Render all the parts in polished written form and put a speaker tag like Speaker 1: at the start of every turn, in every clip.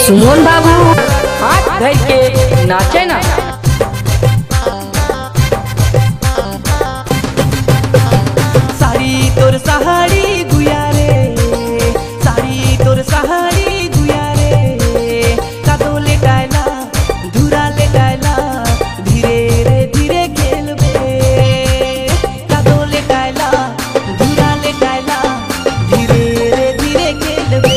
Speaker 1: सुमन बाबू हाथ धर के नाचे ना।
Speaker 2: साड़ी तोर सहाड़ी गुया रे, साड़ी तोर सहाड़ी गुया रे, कादो लेटाइला धुरा लेटाइला धीरे रे धीरे खेलबे, कादो लेटाइला धुरा लेटाइला धीरे रे धीरे खेलबे।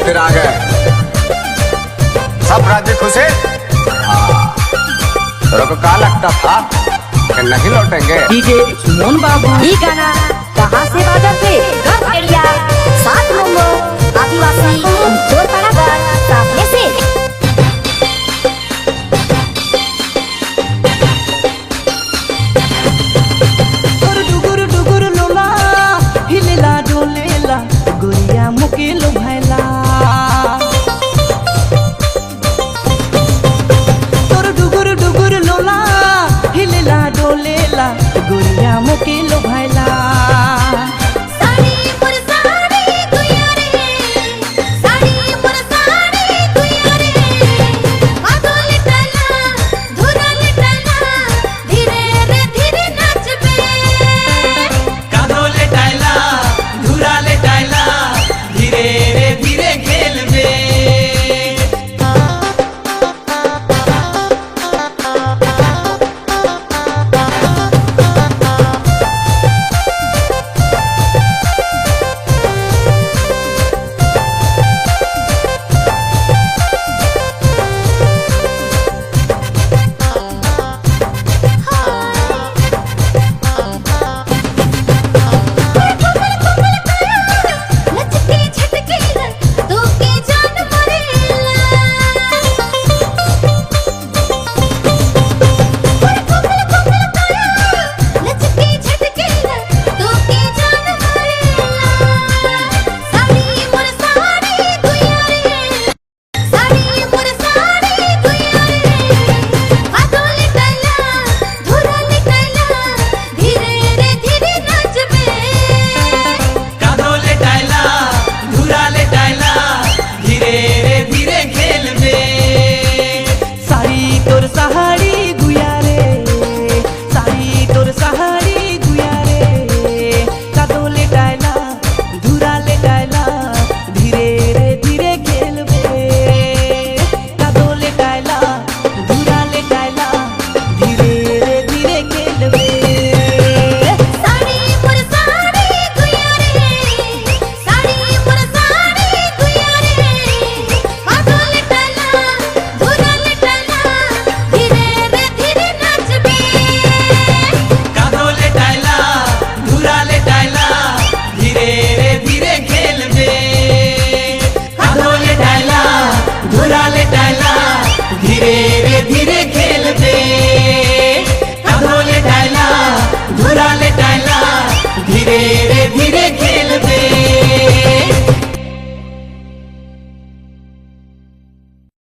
Speaker 3: फिर आ गए सब राज्य खुश है। तेरे को क्या लगता था कि नहीं लौटेंगे?
Speaker 1: डीजे सुमन बाबू
Speaker 4: ये गाना कहाँ से बाजा थे? घर एरिया 7 नंबर आदिवासी जोरपाड़ा सामने से।